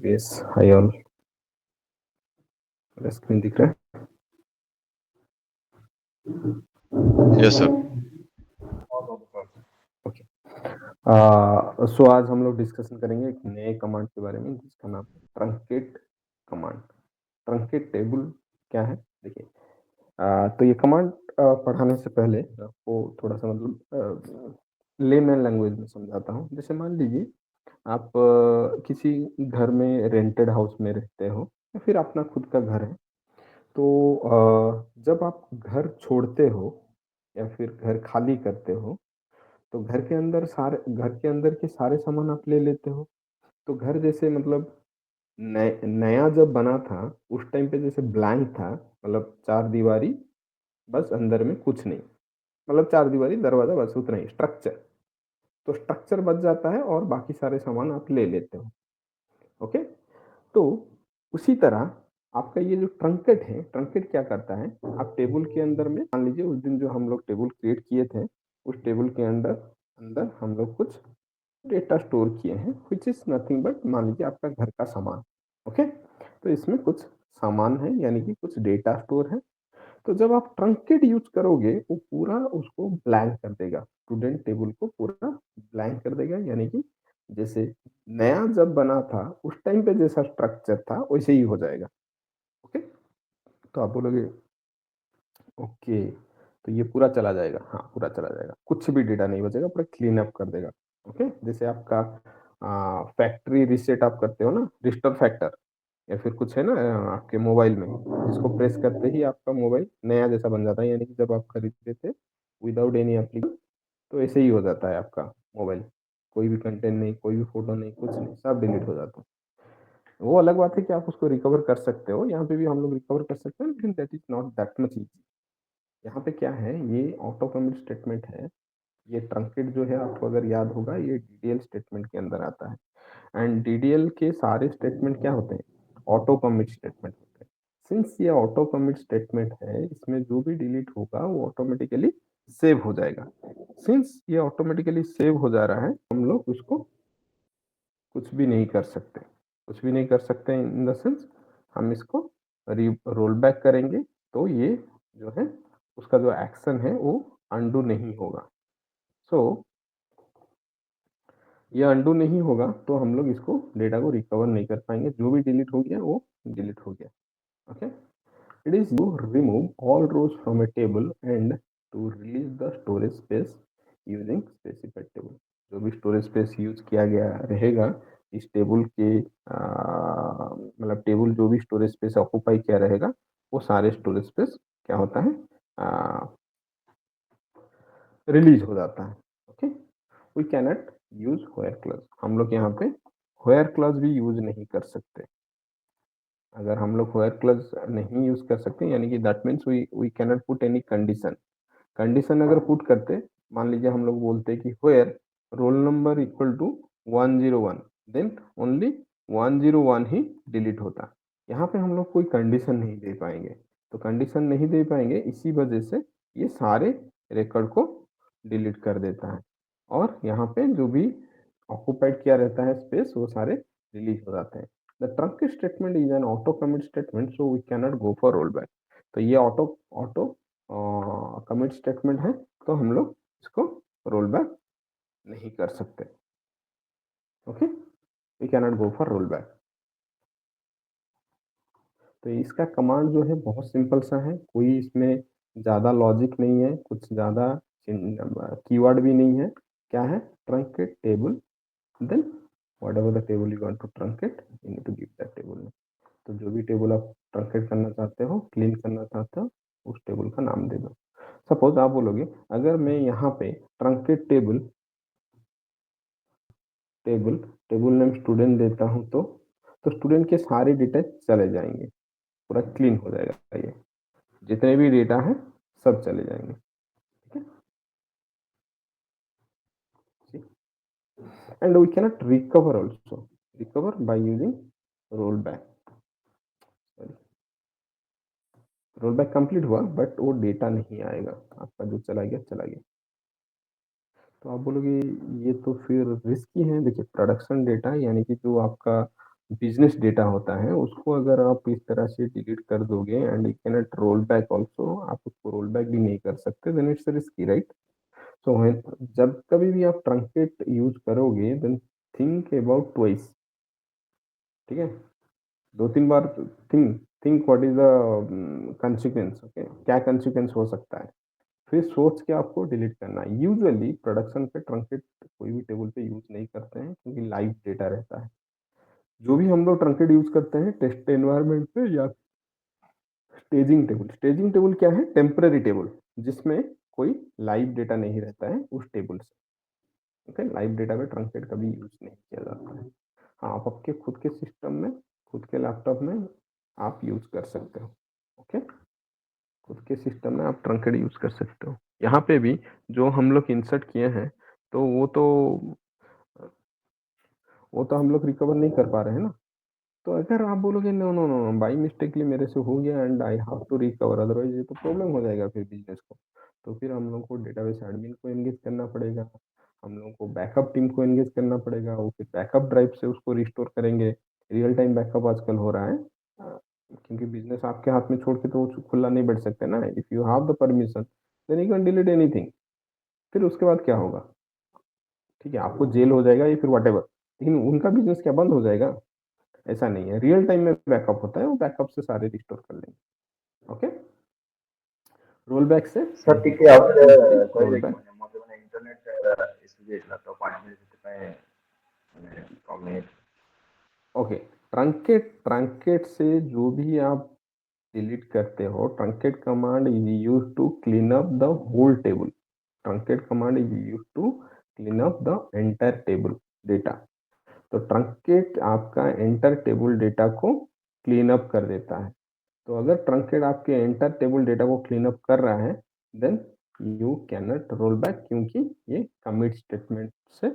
Yes, hi all. मेरा screen दिख रहा है? Yes sir. ओके। सो आज हम लोग डिस्कशन करेंगे एक नए कमांड के बारे में जिसका नाम है ट्रंकेट कमांड। ट्रंकेट टेबल क्या है देखिए। तो ये कमांड पढ़ाने से पहले आपको थोड़ा सा मतलब लेमैन लैंग्वेज में समझाता हूँ। जैसे मान लीजिए आप किसी घर में रेंटेड हाउस में रहते हो या फिर अपना खुद का घर है। तो जब आप घर छोड़ते हो या फिर घर खाली करते हो, तो घर के अंदर के सारे सामान आप ले लेते हो। तो घर जैसे मतलब नया जब बना था, उस टाइम पे जैसे ब्लैंक था, मतलब चारदीवारी, बस अंदर में कुछ नहीं। मतलब चारदीवारी, दरवाज़ा, बस उतना ही स्ट्रक्चर। तो स्ट्रक्चर बच जाता है और बाकी सारे सामान आप ले लेते हो। ओके? तो उसी तरह आपका ये जो ट्रंकेट है, ट्रंकेट क्या करता है, आप टेबल के अंदर में मान लीजिए उस दिन जो हम लोग टेबल क्रिएट किए थे, उस टेबल के अंदर अंदर हम लोग कुछ डेटा स्टोर किए हैं, व्हिच इज़ नथिंग बट मान लीजिए आपका घर का सामान। ओके? तो इसमें कुछ सामान है, यानी कि कुछ डेटा स्टोर है। तो जब आप ट्रंकेट यूज़ करोगे, वो पूरा उसको ब्लैंक कर देगा। स्टूडेंट टेबल को पूरा ब्लैंक कर देगा, यानी कि जैसे नया जब बना था, उस टाइम पे जैसा स्ट्रक्चर था, वैसे ही हो जाएगा। ओके? तो आप बोलोगे ओके, तो ये पूरा चला जाएगा। हाँ, पूरा चला जाएगा। कुछ भी डेटा नहीं बचेगा, पूरा क्लीन अप कर देगा। ओके? जैसे आपका फैक्ट्री रीसेट आप करते हो ना, रिस्टोर फैक्टर, या फिर कुछ है ना आपके मोबाइल में, इसको प्रेस करते ही आपका मोबाइल नया जैसा बन जाता है, यानी कि जब आप खरीदते थे विदाउट एनी एप्लीकेशन, तो ऐसे ही हो जाता है आपका मोबाइल। कोई भी कंटेंट नहीं, कोई भी फ़ोटो नहीं, कुछ नहीं, सब डिलीट हो जाता है। वो अलग बात है कि आप उसको रिकवर कर सकते हो, यहाँ पे भी हम लोग रिकवर कर सकते हैं, लेकिन that is not that much easy. यहाँ पे क्या है, ये ऑटो कमिट स्टेटमेंट है। ये ट्रंकेट जो है, आपको अगर याद होगा, ये डीडीएल स्टेटमेंट के अंदर आता है। एंड डीडीएल के सारे स्टेटमेंट क्या होते हैं? ऑटो कमिट स्टेटमेंट होते हैं। सिंस ये ऑटो कमिट स्टेटमेंट है, इसमें जो भी डिलीट होगा वो ऑटोमेटिकली सेव हो जाएगा। सिंस ये ऑटोमेटिकली सेव हो जा रहा है, हम लोग उसको कुछ भी नहीं कर सकते। कुछ भी नहीं कर सकते इन द सेंस, हम इसको रोल बैक करेंगे तो ये जो है, उसका जो एक्शन है वो अंडू नहीं होगा। सो ये अंडू नहीं होगा, तो हम लोग इसको डेटा को रिकवर नहीं कर पाएंगे। जो भी डिलीट हो गया वो डिलीट हो गया। Okay? It is you remove all rows from a table and to release the storage space using specified table. जो भी स्टोरेज स्पेस यूज किया गया रहेगा इस टेबल के, मतलब टेबल जो भी स्टोरेज स्पेस ऑक्यूपाई किया रहेगा, वो सारे स्टोरेज स्पेस क्या होता है, रिलीज हो जाता है। Okay? We cannot use where clause. हम लोग यहाँ पे व्हेयर क्लॉज भी यूज नहीं कर सकते। अगर हम लोग व्हेयर क्लॉज नहीं यूज कर सकते, यानी कि that means we cannot put any condition. Condition अगर पुट करते, मान लीजिए हम लोग बोलते कि where roll number equal to 101, then only 101 ही डिलीट होता। यहाँ पे हम लोग कोई कंडीशन नहीं दे पाएंगे। तो कंडीशन नहीं दे पाएंगे, इसी वजह से ये सारे रिकॉर्ड को डिलीट कर देता है, और यहाँ पे जो भी ऑक्यूपाइड किया रहता है स्पेस, वो सारे रिलीज हो जाते हैं। The truncate statement is an auto commit statement, so we cannot go for roll back. तो ये ऑटो ऑटो कमिट स्टेटमेंट है, तो हम लोग इसको रोल बैक नहीं कर सकते। Okay? We cannot go for roll back. तो इसका कमांड जो है बहुत सिंपल सा है, कोई इसमें ज़्यादा लॉजिक नहीं है, कुछ ज़्यादा कीवर्ड भी नहीं है। क्या है? Truncate table, then whatever the table you want to truncate, you need to give that table name। तो जो भी टेबल आप ट्रंकेट करना चाहते हो, क्लीन करना चाहते हो, उस टेबल का नाम दे दो। सपोज आप बोलोगे अगर मैं यहाँ पे truncate table table table name student देता हूँ, तो स्टूडेंट के सारे डेटा चले जाएंगे, पूरा क्लीन हो जाएगा। ये जितने भी डेटा है सब चले जाएंगे। ठीक है? And we cannot recover also, recover by using roll back. Roll back complete हुआ बट वो डेटा नहीं आएगा, आपका जो चला गया चला गया। तो आप बोलोगे ये तो फिर रिस्की है। देखिए प्रोडक्शन डेटा यानी कि जो आपका बिजनेस डेटा होता है उसको अगर आप इस तरह से डिलीट कर दोगे and you can not roll back also, आप उसको रोल बैक भी नहीं कर सकते, then it's risky, right. So जब कभी भी आप ट्रंकेट यूज करोगे देन थिंक अबाउट ट्वाइस, ठीक है। दो तीन बार think think what is the consequence, okay, क्या कंसिक्वेंस हो सकता है, फिर सोच के आपको डिलीट करना है। यूजुअली प्रोडक्शन पे ट्रंकेट कोई भी टेबल पे यूज नहीं करते हैं क्योंकि लाइव डेटा रहता है। जो भी हम लोग ट्रंकेट यूज करते हैं टेस्ट एनवायरनमेंट पे या स्टेजिंग टेबल। स्टेजिंग टेबल क्या है? टेम्पररी टेबल जिसमें कोई लाइव डेटा नहीं रहता है उस टेबल से, ओके। लाइव डेटा पे ट्रंकेट कभी यूज नहीं किया जाता है। हाँ, आप आपके खुद के सिस्टम में, खुद के लैपटॉप में आप यूज कर सकते हो, ओके। खुद के सिस्टम में आप ट्रंकेट यूज कर सकते हो। यहाँ पे भी जो हम लोग इंसर्ट किए हैं तो वो तो हम लोग रिकवर नहीं कर पा रहे हैं ना। तो अगर आप बोलोगे no no no by mistakenly मेरे से हो गया and I have to recover, otherwise ये तो प्रॉब्लम हो जाएगा फिर बिजनेस को। तो फिर हम लोग को डेटाबेस एडमिन को एंगेज करना पड़ेगा, हम लोगों को बैकअप टीम को एंगेज करना पड़ेगा, वो फिर बैकअप ड्राइव से उसको रिस्टोर करेंगे। रियल टाइम बैकअप आजकल हो रहा है, क्योंकि बिजनेस आपके हाथ में छोड़ के तो वो खुला नहीं बैठ सकते ना। If you have the permission then you can delete anything. फिर उसके बाद क्या होगा? ठीक है, आपको जेल हो जाएगा या फिर वट, लेकिन उनका बिजनेस क्या बंद हो जाएगा? ऐसा नहीं है, रियल टाइम में बैकअप होता है, वो बैकअप से सारे रिस्टोर कर लेंगे, ओके। रोल बैक से ସାର୍ नहीं ଟିକେ होगा, ଆଉଥରେ यूजुअली रोल କହିବେ କି बैक। ମାନେ ମୋତେ ମାନେ ଇଣ୍ଟରନେଟ୍ ଇସ୍ୟୁ ଯାଇଥିଲା ତ 5 ମିନିଟ୍ ସେଥିପାଇଁ ମାନେ ପ୍ରୋବ୍ଲେମ୍ ହେଇଥିଲା। ओके, ट्रंकेट ट्रंकेट से जो भी आप डिलीट करते हो, truncate command is use to clean up the whole table. Truncate command is use to clean up the entire table data. तो ट्रंकेट आपका एंटर टेबल डेटा को क्लीन अप कर देता है। तो अगर ट्रंकेट आपके एंटर टेबल डेटा को क्लीन अप कर रहा है then you can not roll back, क्योंकि ये कमिट स्टेटमेंट से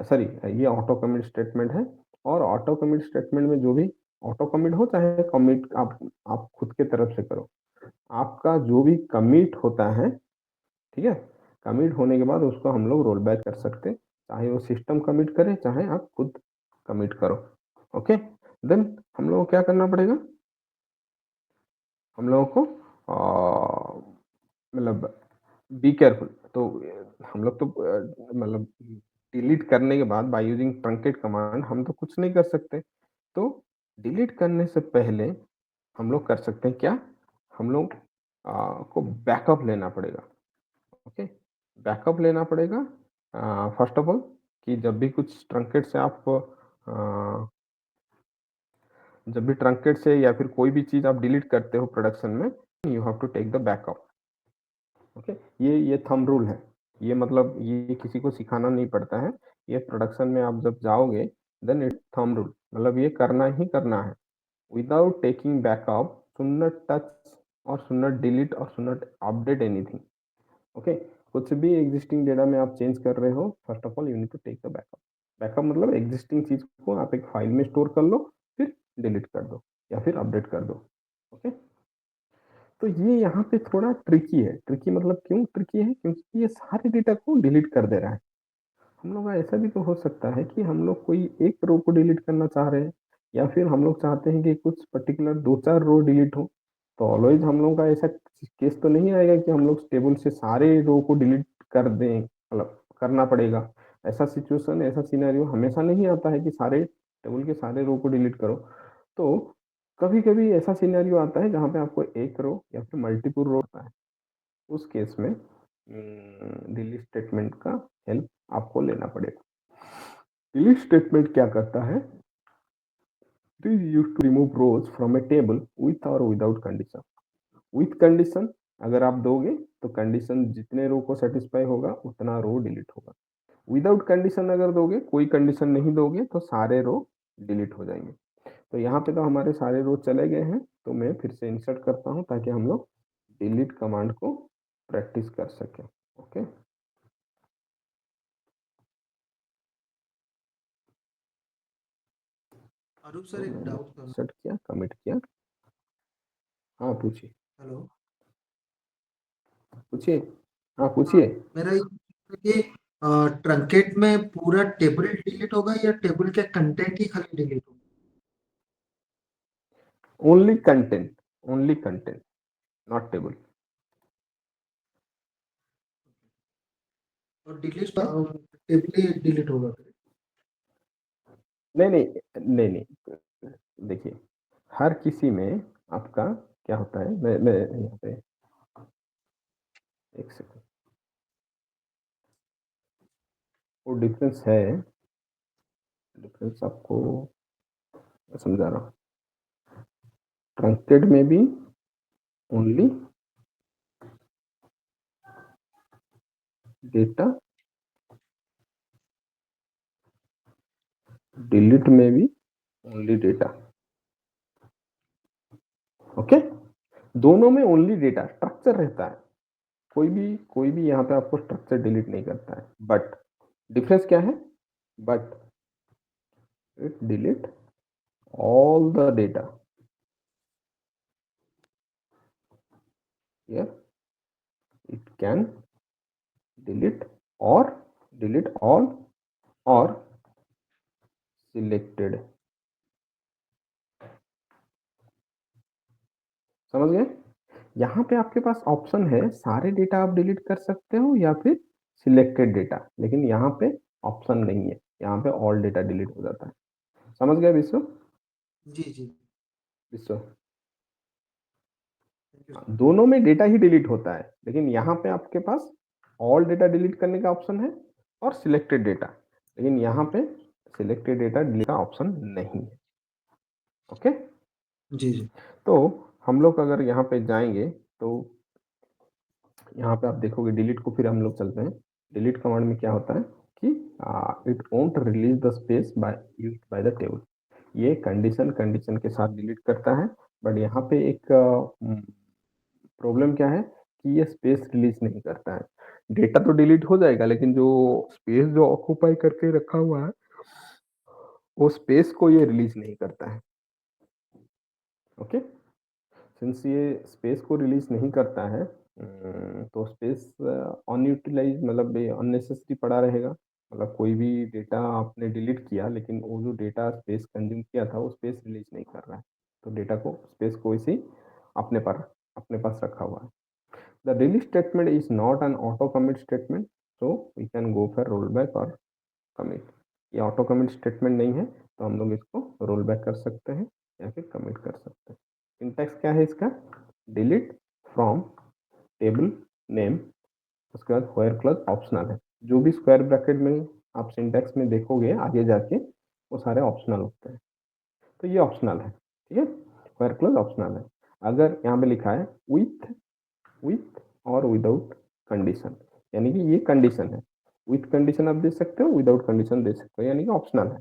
सॉरी, ये ऑटो कमिट स्टेटमेंट है। और ऑटो कमिट स्टेटमेंट में जो भी ऑटो कमिट हो चाहे कमिट आप खुद के तरफ से करो, आपका जो भी कमिट होता है, ठीक है, कमिट होने के बाद उसको हम लोग रोल बैक कर सकते हैं, चाहे वो सिस्टम कमिट करे चाहे आप खुद कमिट करो, ओके। देन हम लोग को क्या करना पड़ेगा? हम लोगों को मतलब बी केयरफुल। तो हम लोग तो मतलब डिलीट करने के बाद बाय यूजिंग ट्रंकेट कमांड हम तो कुछ नहीं कर सकते। तो डिलीट करने से पहले हम लोग कर सकते हैं क्या? हम लोग को बैकअप लेना पड़ेगा, ओके। बैकअप लेना पड़ेगा फर्स्ट ऑफ ऑल, कि जब भी कुछ ट्रंकेट से आप जब भी ट्रंकेट से या फिर कोई भी चीज आप डिलीट करते हो प्रोडक्शन में, you have to take the backup, okay. ये थंब रूल है, ये मतलब ये किसी को सिखाना नहीं पड़ता है, ये प्रोडक्शन में आप जब जाओगे देन इट्स थंब रूल, मतलब ये करना ही करना है। Without taking backup should not touch और शुड नॉट डिलीट और should not update anything, okay. कुछ भी एग्जिस्टिंग डेटा में आप चेंज कर रहे हो, first of all you need to take the backup. Backup मतलब एग्जिस्टिंग चीज को आप एक फाइल में स्टोर कर लो, फिर डिलीट कर दो या फिर अपडेट कर दो, ओके। तो ये यहाँ पे थोड़ा ट्रिकी है। ट्रिकी मतलब क्यों ट्रिकी है? क्योंकि ये सारे डेटा को डिलीट कर दे रहा है। हम लोग का ऐसा भी तो हो सकता है कि हम लोग कोई एक रो को डिलीट करना चाह रहे हैं, या फिर हम लोग चाहते हैं कि कुछ पर्टिकुलर दो चार रो डिलीट हो। तो ऑलवेज हम लोग का ऐसा केस तो नहीं आएगा कि हम लोग टेबल से सारे रो को डिलीट कर दें, मतलब करना पड़ेगा। ऐसा सिचुएशन, ऐसा सिनेरियो हमेशा नहीं आता है कि सारे टेबल के सारे रो को डिलीट करो। तो कभी कभी ऐसा सिनेरियो आता है जहाँ पे आपको एक रो या फिर मल्टीपल रो होता है। उस केस में डिलीट स्टेटमेंट का हेल्प आपको लेना पड़ेगा। डिलीट स्टेटमेंट क्या करता है? It is use to remove rows from a table with और विदाउट कंडीशन। विथ कंडीशन अगर आप दोगे तो कंडीशन जितने रो को सेटिस्फाई होगा उतना रो डिलीट होगा। विदाउट कंडीशन अगर दोगे, कोई कंडीशन नहीं दोगे, तो सारे रो डिलीट हो जाएंगे। तो यहाँ पे तो हमारे सारे रो चले गए हैं, तो मैं फिर से इंसर्ट करता हूँ ताकि हम लोग डिलीट कमांड को प्रैक्टिस कर सकें, ओके। अरूप तो सर एक मैंने डाउट था। इंसर्ट किया, कमिट किया। हाँ पूछिए। हेलो। पूछिए। हाँ पूछिए। मेरा ये कि ट्रंकेट में पूरा टेबल डिलीट होगा या टेबल के कंटेंट ही खाली डिलीट होगा? Only content, only content, not table. और डिलीट टेबल ही डिलीट होगा फिर? नहीं नहीं नहीं नहीं, देखिए हर किसी में आपका क्या होता है, मैं यहाँ पे एक सेकंड, वो डिफरेंस है, डिफरेंस आपको मैं समझा रहा हूँ। ट्रंकेट में भी ओनली डेटा, डिलीट में भी ओनली डेटा। ओके, दोनों में ओनली डेटा, स्ट्रक्चर रहता है। कोई भी यहाँ पे आपको स्ट्रक्चर डिलीट नहीं करता है, बट डिफरेंस क्या है, but it delete all the data here. It can delete or delete all or selected। समझ गए? यहाँ पे आपके पास ऑप्शन है, सारे डेटा आप डिलीट कर सकते हो या फिर सिलेक्टेड डेटा, लेकिन यहाँ पे ऑप्शन नहीं है, यहाँ पे ऑल डेटा डिलीट हो जाता है। समझ गए विश्व? जी जी, विश्व, थैंक यू। दोनों में डेटा ही डिलीट होता है, लेकिन यहाँ पे आपके पास ऑल डेटा डिलीट करने का ऑप्शन है और सिलेक्टेड डेटा, लेकिन यहाँ पे सिलेक्टेड डेटा डिलीट का ऑप्शन नहीं है। ओके, जी जी। तो हम लोग अगर यहाँ पे जाएंगे तो यहाँ पे आप देखोगे डिलीट को, फिर हम लोग चलते हैं। डिलीट कमांड में क्या होता है कि it won't release the space by used by the table. ये कंडीशन के साथ डिलीट करता है, बट यहाँ पे एक प्रॉब्लम क्या है कि ये स्पेस रिलीज नहीं करता है। डेटा तो डिलीट हो जाएगा, लेकिन जो स्पेस जो ऑक्यूपाई करके रखा हुआ है वो स्पेस को ये रिलीज नहीं करता है। ओके, सिंस ये स्पेस को रिलीज नहीं करता है, तो स्पेस अनयूटिलाइज मतलब अननेसेसरी पड़ा रहेगा। मतलब कोई भी डेटा आपने डिलीट किया, लेकिन वो जो डेटा स्पेस कंज्यूम किया था वो स्पेस रिलीज नहीं कर रहा है, तो डेटा को स्पेस को इसी अपने पर अपने पास रखा हुआ है। The delete statement is not an auto commit statement, so we can go for roll back और कमिट। ये ऑटो कमिट स्टेटमेंट नहीं है, तो हम लोग इसको रोल बैक कर सकते हैं या फिर कमिट कर सकते हैं। सिंटैक्स क्या है इसका, डिलीट फ्रॉम टेबल नेम, उसके बाद व्हेयर क्लॉज ऑप्शनल है। जो भी स्क्वायर ब्रैकेट में आप सिंटैक्स में देखोगे आगे जाके वो सारे ऑप्शनल होते हैं, तो ये ऑप्शनल है, ठीक है। व्हेयर क्लॉज ऑप्शनल है। अगर यहाँ पे लिखा है विथ और विदाउट कंडीशन, यानी कि ये कंडीशन है। विथ कंडीशन आप दे सकते हो, विदाउट कंडीशन दे सकते हो, यानी कि ऑप्शनल है।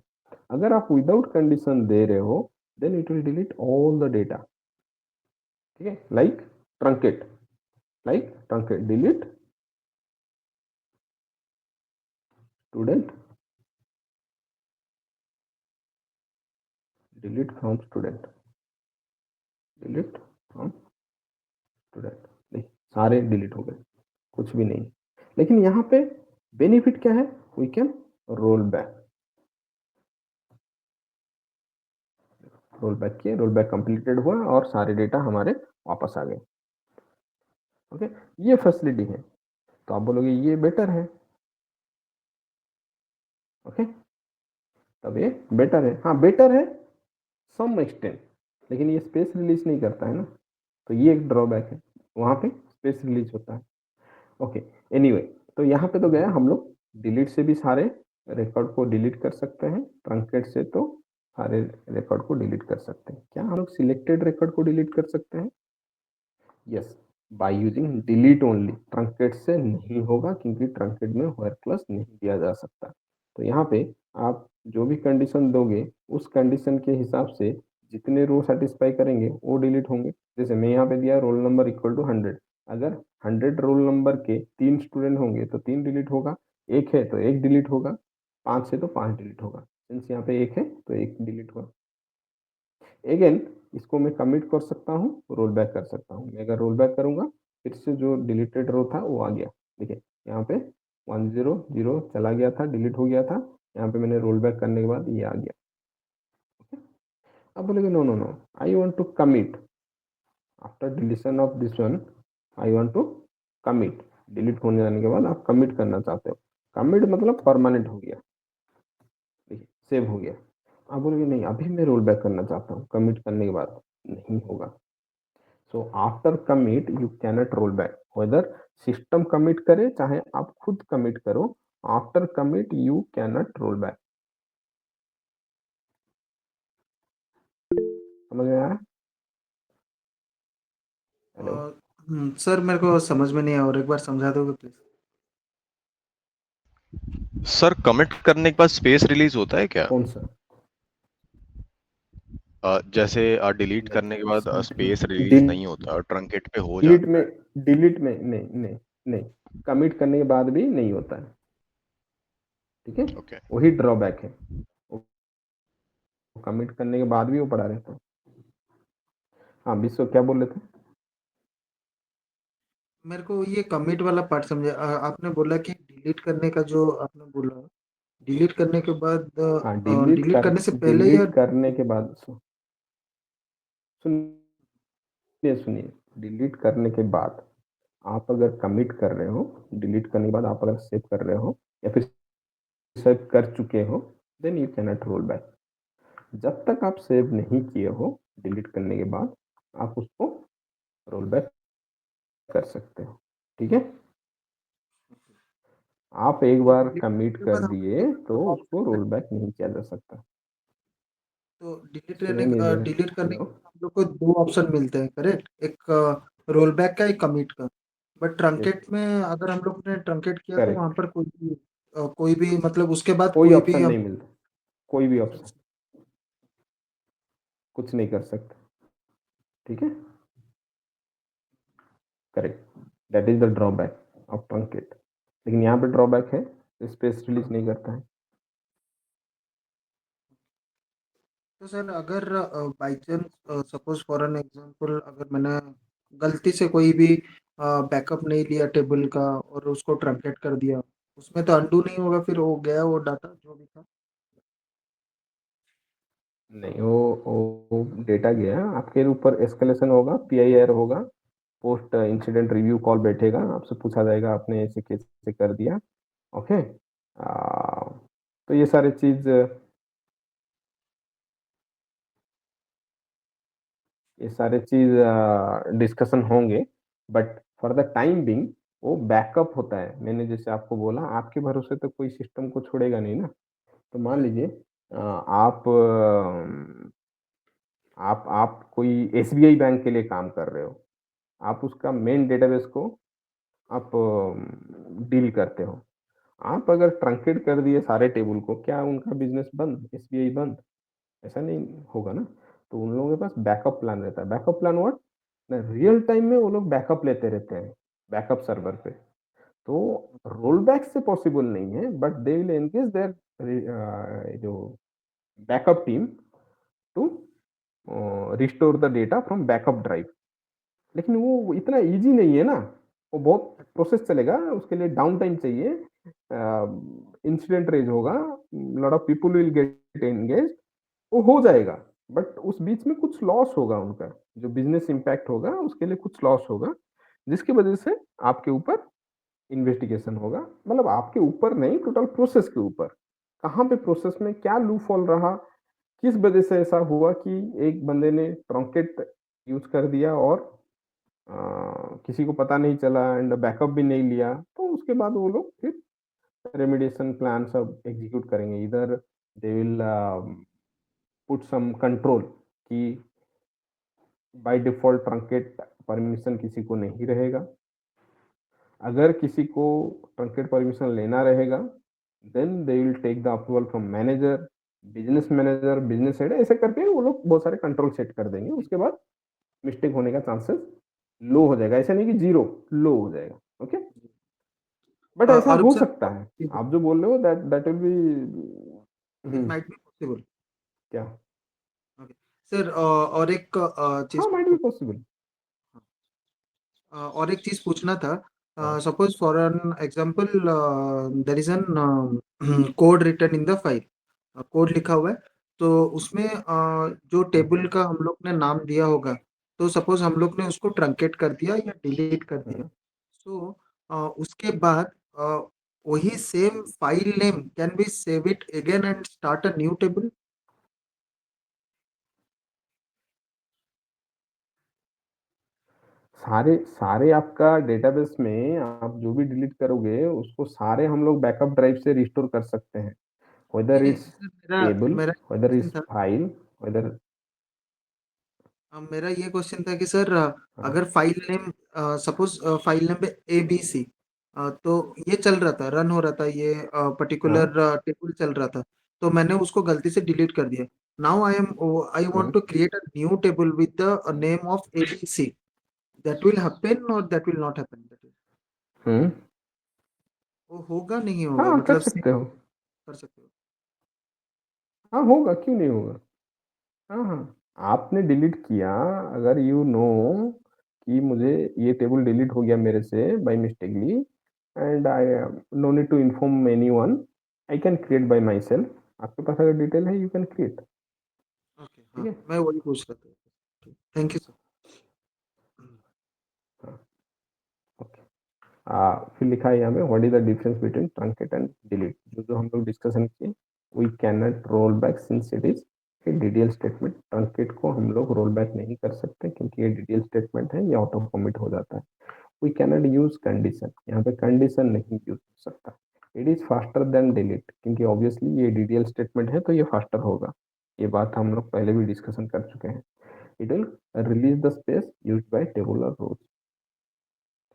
अगर आप विदाउट कंडीशन दे रहे हो then it will delete all the data, ठीक है। Like truncate delete student, delete from student, delete from student, देखिए सारे डिलीट हो गए, कुछ भी नहीं। लेकिन यहाँ पे बेनिफिट क्या है, we can roll back, roll back किए, रोल बैक कंप्लीटेड हुआ और सारे डेटा हमारे वापस आ गए। ओके, ये फैसिलिटी है, तो आप बोलोगे ये बेटर है। ओके, तब ये बेटर है, हाँ बेटर है सम एक्सटेंट, लेकिन ये स्पेस रिलीज नहीं करता है ना, तो ये एक ड्रॉबैक है, वहाँ पे स्पेस रिलीज होता है। ओके, एनीवे, तो यहाँ पे तो गया हम लोग डिलीट से भी सारे रिकॉर्ड को डिलीट कर सकते हैं, ट्रंकेट से तो सारे रिकॉर्ड को डिलीट कर सकते हैं। क्या हम लोग सिलेक्टेड रिकॉर्ड को डिलीट कर सकते हैं? Yes, by using delete only. Truncate से नहीं होगा, क्योंकि ट्रंकेट में व्हेयर क्लॉज नहीं दिया जा सकता। तो यहाँ पे आप जो भी कंडीशन दोगे उस कंडीशन के हिसाब से जितने रो सेटिस्फाई करेंगे वो डिलीट होंगे। जैसे मैं यहाँ पे दिया रोल नंबर इक्वल टू 100, अगर 100 रोल नंबर के 3 स्टूडेंट होंगे तो 3 डिलीट होगा, एक है तो एक डिलीट होगा, 5 है तो 5 डिलीट होगा। सिंस यहाँ पे एक है तो एक डिलीट हुआ। अगेन इसको मैं कमिट कर सकता हूँ, रोल बैक कर सकता हूँ। मैं अगर रोल बैक करूंगा फिर से जो डिलीटेड रो था वो आ गया। देखिए यहाँ पे 100 चला गया था, डिलीट हो गया था। यहाँ पे मैंने रोल बैक करने के बाद ये आ गया। अब बोलेगे no no no, I want to commit after deletion of this one, I want to commit. Delete होने जाने के बाद आप कमिट करना चाहते हो। कमिट मतलब परमानेंट हो गया, देखिए सेव हो गया। आप बोलोगे नहीं अभी मैं रोल बैक करना चाहता हूँ, कमिट करने के बाद नहीं होगा। So after commit you cannot roll back, whether system commit करे चाहे आप खुद कमिट करो, after commit you cannot roll back. समझ में आया? हेलो, सर मेरे को समझ में नहीं आया, और एक बार समझा दोगे प्लीज? सर कमिट करने के बाद स्पेस रिलीज होता है क्या? कौन सा? जैसे डिलीट करने के बाद स्पेस रिलीज डिल नहीं होता और ट्रंकेट पे हो डिलीट जाता में है। डिलीट में नहीं नहीं नहीं, कमिट करने के बाद भी नहीं होता है। ठीक है, ओके। वही ड्रॉबैक है। कमिट करने के बाद भी वो पड़ा रहता है। हाँ विश्व क्या बोल रहे थे? मेरे को ये कमिट वाला पार्ट समझे। आपने बोला कि डिलीट करने का जो आपने बोला, डिलीट करने के बाद हाँ डिलीट करने से पहले या डिलीट करने के बाद सुनिए सुनिए, डिलीट करने के बाद आप अगर कमिट कर रहे हो, डिलीट करने के बाद आप अगर सेव कर रहे हो या फिर सेव कर चुके हो, then you cannot roll back. जब तक आप सेव नहीं किए हो डिलीट करने के बाद, आप उसको रोल बैक कर सकते हो। ठीक है, आप एक बार डिलीट कमिट के कर बाद हम दिए तो उसको रोल बैक नहीं किया जा सकता। तो सुनाई नहीं दे रहा है? डिलीट करने के हेलो, बाद हम लोग को दो ऑप्शन मिलते हैं, करेक्ट? एक रोल बैक का, एक कमिट का। बट यस, ट्रंकेट में अगर हम लोग ने ट्रंकेट किया तो वहां करेक्ट। पर कोई भी मतलब उसके बाद कोई कोई ऑप्शन भी हम नहीं मिलता, कोई भी ऑप्शन कुछ नहीं कर सकते। ठीक है, correct. That is the drawback of truncate. लेकिन यहाँ पे ड्रॉबैक है, स्पेस रिलीज नहीं करता है। तो सर अगर by chance suppose for an example, अगर मैंने गलती से कोई भी बैकअप नहीं लिया टेबल का और उसको ट्रंकेट कर दिया, उसमें तो अनडू नहीं होगा, फिर वो गया वो डाटा जो भी था? नहीं, वो डेटा गया, आपके ऊपर एस्केलेशन होगा, पीआईआर होगा, पोस्ट इंसिडेंट रिव्यू कॉल बैठेगा, आपसे पूछा जाएगा आपने ऐसे कैसे कर दिया। ओके, तो ये सारे चीज डिस्कशन होंगे, but for the time being वो बैकअप होता है। मैंने जैसे आपको बोला, आपके भरोसे तो कोई सिस्टम को छोड़ेगा नहीं ना। तो मान लीजिए आप कोई एसबीआई बैंक के लिए काम कर रहे हो, आप उसका मेन डेटाबेस को आप डील करते हो। आप अगर ट्रंकेट कर दिए सारे टेबल को, क्या उनका बिजनेस बंद, एसबीआई बंद? ऐसा नहीं होगा ना। तो उन लोगों के पास बैकअप प्लान रहता है। Backup plan what? Real time में वो लोग बैकअप लेते रहते हैं बैकअप सर्वर पे। तो रोल बैक से पॉसिबल नहीं है, but they will engage there जो backup team to restore the data from backup drive. लेकिन वो इतना इजी नहीं है ना, वो बहुत प्रोसेस चलेगा, उसके लिए डाउन टाइम चाहिए, इंसिडेंट रेज होगा, lot of people will get engage, वो हो जाएगा। बट उस बीच में कुछ लॉस होगा, उनका जो बिजनेस इंपैक्ट होगा उसके लिए कुछ लॉस होगा, जिसकी वजह से आपके ऊपर इन्वेस्टिगेशन होगा। मतलब आपके ऊपर नहीं, टोटल प्रोसेस के ऊपर, कहाँ पे प्रोसेस में क्या लूप होल रहा, किस वजह से ऐसा हुआ कि एक बंदे ने ट्रंकेट यूज कर दिया और किसी को पता नहीं चला एंड बैकअप भी नहीं लिया, तो उसके बाद वो लोग फिर रेमिडिएशन प्लान सब एग्जीक्यूट करेंगे। इधर they will put some control कि बाय डिफॉल्ट ट्रंकेट परमिशन किसी को नहीं रहेगा। अगर किसी को ट्रंकेट परमिशन लेना रहेगा, then they will take the approval from manager, manager, business head, ऐसे करके वो लोग बहुत सारे कंट्रोल सेट कर देंगे। उसके बाद मिस्टेक होने का चांसेस लो हो जाएगा। ऐसा नहीं कि जीरो, लो हो जाएगा। ओके, बट ऐसा और हो सर सकता है। आप जो बोल रहे हो that that will it be might be possible. क्या? ओके सर और एक चीज हाँ, माइट बी पॉसिबल। और एक चीज पूछना था। हाँ, suppose for an example there is an code written in the file, code लिखा हुआ है, तो उसमें जो टेबल का हम लोग ने नाम दिया होगा, तो सपोज हम लोग ने उसको ट्रंकेट कर दिया या डिलीट कर दिया, सो उसके बाद वही same file name can be save it again and start a new table. सारे सारे आपका डेटाबेस में आप जो भी डिलीट करोगे उसको सारे हम लोग बैकअप ड्राइव से रिस्टोर कर सकते हैं, नहीं वेदर नहीं इट्स सर, मेरा टेबल, मेरा वेदर क्वेश्चन इट्स था। File, whether. मेरा ये क्वेश्चन था कि सर हाँ, अगर file name suppose file name पे ABC, तो ये चल रहा था, रन हो रहा था, ये हाँ, पर्टिकुलर टेबल चल रहा था, तो मैंने उसको गलती से डिलीट कर दिया। Now I want hmm, to create a new table with the name of ABC, that will happen और that will not happen, that is hmm. वो होगा नहीं होगा, हाँ, कर मतलब सेम सकते हो। कर सकते हो? हाँ, होगा, क्यों नहीं होगा। हाँ, हाँ, आपने डिलीट किया, अगर यू नो कि मुझे ये टेबल डिलीट हो गया मेरे से by mistakenly, and I no need to inform anyone, I can create by my self. आपके पास अगर डिटेल है, यू कैन क्रिएट। ओके, ठीक हाँ, है। मैं वही पूछ रहा था। Thank you sir. हाँ, ओके। फिर लिखा है यहाँ पे, what is the difference between truncate and delete, जो जो हम लोग डिस्कशन किए। We can not roll back since it is a DDL statement. Truncate को हम लोग रोल बैक नहीं कर सकते क्योंकि ये डीडीएल स्टेटमेंट है, ये ऑटो कमिट हो जाता है। We can not use condition, यहाँ पे कंडीशन नहीं यूज हो सकता। It is faster than delete, क्योंकि ऑब्वियसली ये डीडीएल स्टेटमेंट है तो ये फास्टर होगा। ये बात हम लोग पहले भी डिस्कशन कर चुके हैं। It will release the space used by table और रोज।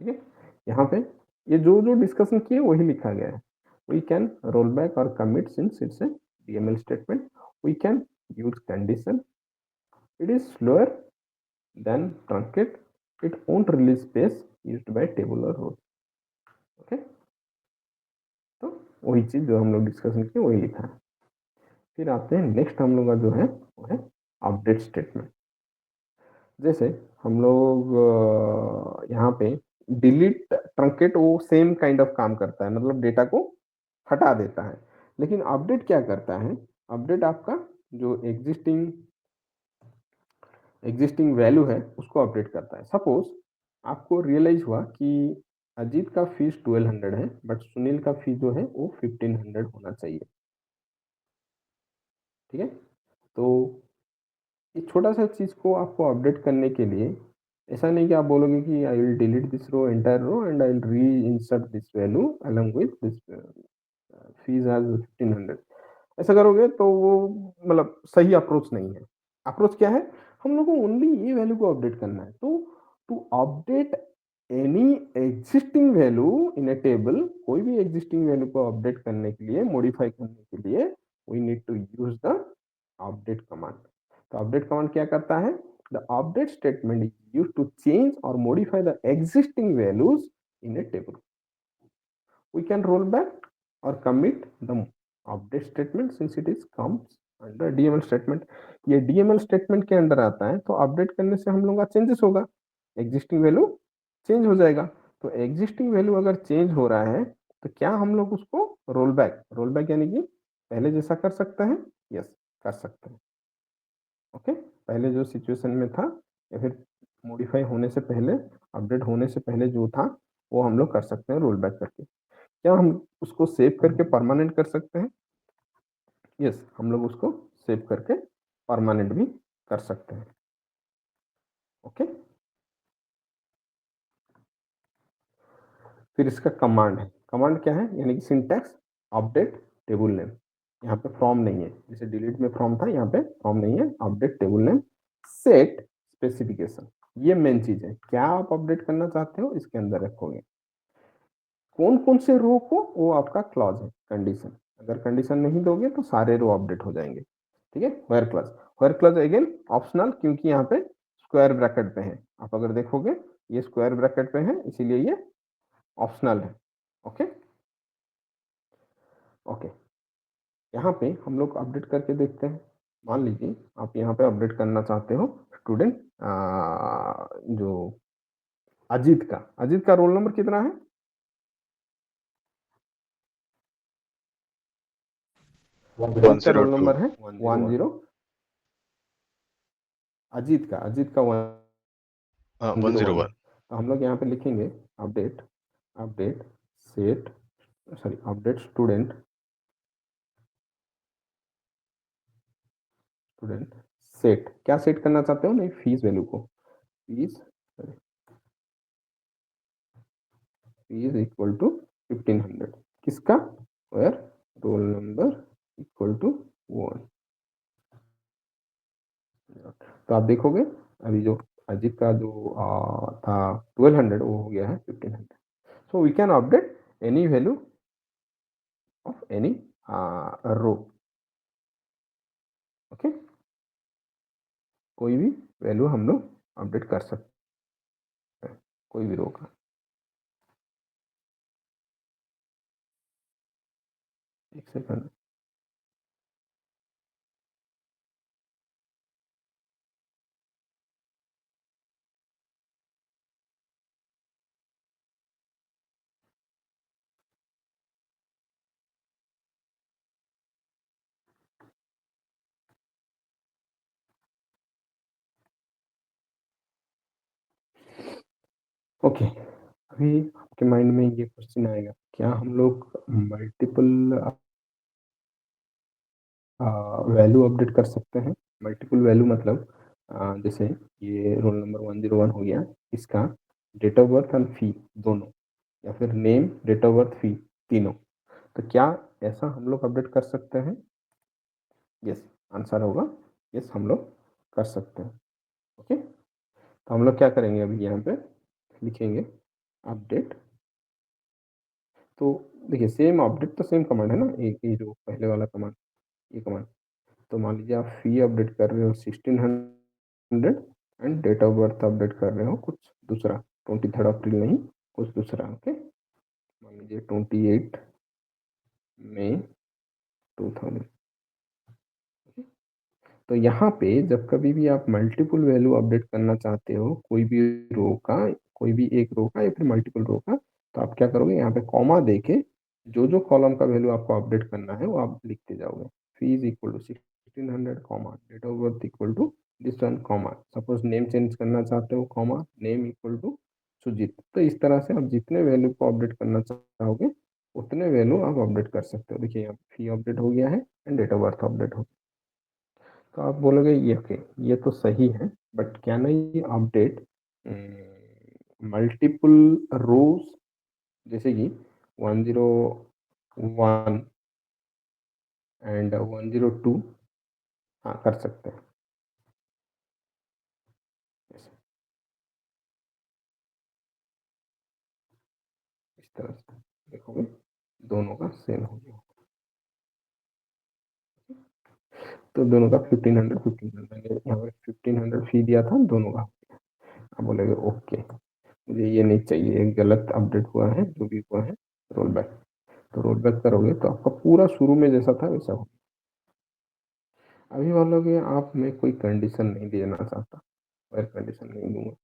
ठीक है। यहाँ पे ये जो जो डिस्कशन किए वही लिखा गया है। वी कैन रोल बैक और commit since it's a DML statement. We can use condition. It is slower than truncate. It won't release space used by table और रोज। ओके। तो वही चीज जो हम लोग डिस्कशन किए वही लिखा है। फिर आते हैं नेक्स्ट, हम लोग का जो है वो है अपडेट स्टेटमेंट। जैसे हम लोग यहाँ पे डिलीट ट्रंकेट वो सेम काइंड ऑफ काम करता है, मतलब डेटा को हटा देता है। लेकिन अपडेट क्या करता है, अपडेट आपका जो एग्जिस्टिंग एग्जिस्टिंग वैल्यू है उसको अपडेट करता है। सपोज आपको रियलाइज हुआ कि अजीत का फीस 1200 है, बट सुनील का फीस जो है वो 1500 होना चाहिए। ठीक है। तो एक छोटा सा चीज को आपको अपडेट करने के लिए ऐसा नहीं कि आप बोलोगे कि I will delete this row, entire row, and I will reinsert this value along with this fees as 1500। ऐसा करोगे तो वो मतलब सही अप्रोच नहीं है। अप्रोच क्या है, हम लोग को ओनली ये वैल्यू को अपडेट करना है। तो to update any existing value in a table, कोई भी एग्जिस्टिंग वैल्यू को अपडेट करने के लिए, मॉडिफाई करने के लिए, we need to use the update command. तो अपडेट कमांड क्या करता है, the update statement is used to change और modify the existing values in a table. We can roll back or commit the update statement since it is comes under DML statement। ये DML statement के under आता है, तो update करने से हम लोग का चेंजेस होगा, एग्जिस्टिंग वैल्यू चेंज हो जाएगा। तो एग्जिस्टिंग वैल्यू अगर चेंज हो रहा है तो क्या हम लोग उसको रोल बैक यानी कि पहले जैसा कर सकते हैं। यस, कर सकते हैं। ओके। पहले जो सिचुएशन में था या फिर मॉडिफाई होने से पहले, अपडेट होने से पहले जो था वो हम लोग कर सकते हैं रोल बैक करके। क्या हम उसको सेव करके परमानेंट कर सकते हैं। यस, हम लोग उसको सेव करके परमानेंट भी कर सकते हैं। ओके। फिर इसका कमांड है। कमांड क्या है, यानी कि सिंटैक्स अपडेट टेबल नेम। यहाँ पे फ्रॉम नहीं है, जैसे डिलीट में फ्रॉम था, यहाँ पे फ्रॉम नहीं है। Update table name, set specification. ये मेन चीज है, क्या आप अपडेट करना चाहते हो इसके अंदर रखोगे। कौन कौन से रो को, वो आपका क्लॉज है, कंडीशन। अगर कंडीशन नहीं दोगे तो सारे रो अपडेट हो जाएंगे। ठीक है। Where clause, where clause again optional, क्योंकि यहाँ पे स्क्वायर ब्रैकेट पे है। आप अगर देखोगे ये स्क्वायर ब्रैकेट पे है, इसीलिए ये ऑप्शनल है। ओके। ओके। यहाँ पे हम लोग अपडेट करके देखते हैं। मान लीजिए आप यहाँ पे अपडेट करना चाहते हो स्टूडेंट जो अजीत का रोल नंबर कितना है? अजीत का रोल 102 नंबर है 10। अजीत का 101। 101 तो हम लोग यहाँ पे लिखेंगे update update set sorry update student set क्या सेट करना चाहते हो? नहीं, फीस वैल्यू को फीस इक्वल टू 1500 किसका? Where roll number equal to 1। तो आप देखोगे अभी जो अजीत का जो था 1200 वो हो गया है 1500। So we can update any value of any row. Okay, कोई भी वैल्यू हम लोग अपडेट कर सकते हैं कोई भी रो का। एक सेकंड। ओके, अभी आपके माइंड में ये क्वेश्चन आएगा, क्या हम लोग मल्टीपल वैल्यू अपडेट कर सकते हैं? मल्टीपल वैल्यू मतलब जैसे ये रोल नंबर 101 हो गया, इसका date of birth and fee दोनों, या फिर name date of birth fee तीनों, तो क्या ऐसा हम लोग अपडेट कर सकते हैं? यस, आंसर होगा यस, हम लोग कर सकते हैं। ओके, तो हम लोग क्या करेंगे, अभी यहाँ पे लिखेंगे अपडेट। तो देखिए सेम अपडेट तो सेम कमांड है ना, एक ही जो पहले वाला कमांड, ये कमांड। तो मान लीजिए आप फी अपडेट कर रहे हो 1600 and date of birth update कर रहे हो कुछ दूसरा, 23 अप्रैल नहीं, कुछ दूसरा। ओके, मान लीजिए 28 मई 2000। तो यहाँ पे जब कभी भी आप मल्टीपल वैल्यू अपडेट करना चाहते हो कोई भी रो का, कोई भी एक रो का या फिर मल्टीपल रो का, तो आप क्या करोगे, यहाँ पे कॉमा देके जो जो कॉलम का वैल्यू आपको अपडेट करना है वो आप लिखते जाओगे। Fee is equal to 1600 comma date of birth equal to this one comma, suppose name change करना चाहते हो comma name equal to Sujit. तो इस तरह से आप जितने वैल्यू को अपडेट करना चाहोगे उतने वैल्यू आप अपडेट कर सकते हो। देखिए यहाँ फी अपडेट हो गया है and date of birth update हो। तो आप बोलोगे ये ओके, ये तो सही है, but can I update multiple rows, जैसे कि 101 एंड 102? हाँ, कर सकते हैं। Yes, इस तरह से देखोगे दोनों का सेम हो गया, तो दोनों का 1500 यहाँ पे 1500 फी दिया था दोनों का। आप बोलेगे ओके, मुझे ये नहीं चाहिए, एक गलत अपडेट हुआ है, जो भी हुआ है रोल बैक। तो रोल बैक करोगे तो आपका पूरा शुरू में जैसा था वैसा होगा। अभी मान लो कि आप मैं कोई कंडीशन नहीं देना चाहता, अगर कंडीशन नहीं दूंगा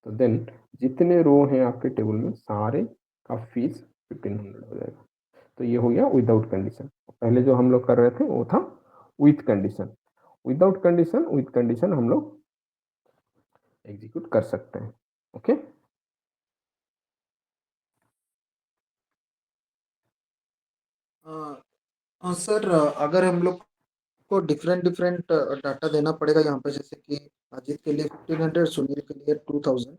तो देन जितने रो हैं आपके टेबल में सारे का फीस 1500 हो जाएगा। तो ये हो गया विदाउट कंडीशन। पहले जो हम लोग कर रहे थे वो था विथ कंडीशन। विथ कंडीशन हम लोग एग्जीक्यूट कर सकते हैं। ओके, सर अगर हम लोग को डिफरेंट डिफरेंट डाटा देना पड़ेगा यहाँ पे, जैसे कि अजीत के लिए 1500, सुनील के लिए 2000,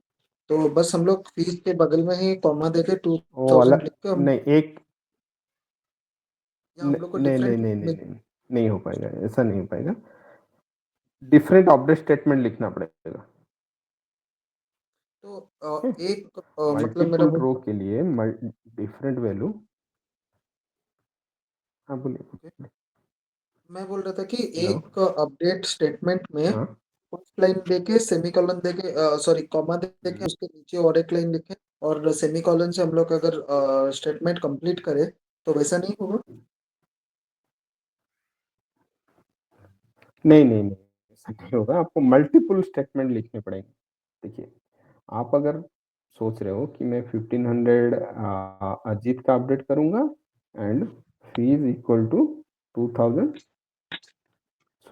तो बस हम लोग फीस के बगल में ही कॉमा देके वो 2000 अलग लिख के हम, नहीं, एक या हम लोग को नहीं नहीं डिफरेंट नहीं नहीं में, नहीं नहीं हो पाएगा, ऐसा नहीं हो पाएगा। डिफरेंट अपडेट स्टेटमेंट लिखना पड़ेगा। तो एक मतलब मेरा मल्टीपल रो के लिए डिफरेंट वैल्यू। हाँ बोलिए। मैं बोल रहा था कि हेलो। एक अपडेट स्टेटमेंट में हाँ। फर्स्ट लाइन देके सेमीकोलन देके, सॉरी कॉमा देके हम्म। उसके नीचे और एक लाइन लिखे, और सेमीकोलन से हम लोग अगर स्टेटमेंट कंप्लीट करें तो वैसा नहीं होगा? नहीं, नहीं, नहीं, ऐसा नहीं होगा, आपको मल्टीपल स्टेटमेंट लिखने पड़ेंगे। देखिए, आप अगर सोच रहे हो कि मैं 1500 अजीत का अपडेट करूँगा and fee is equal to 2000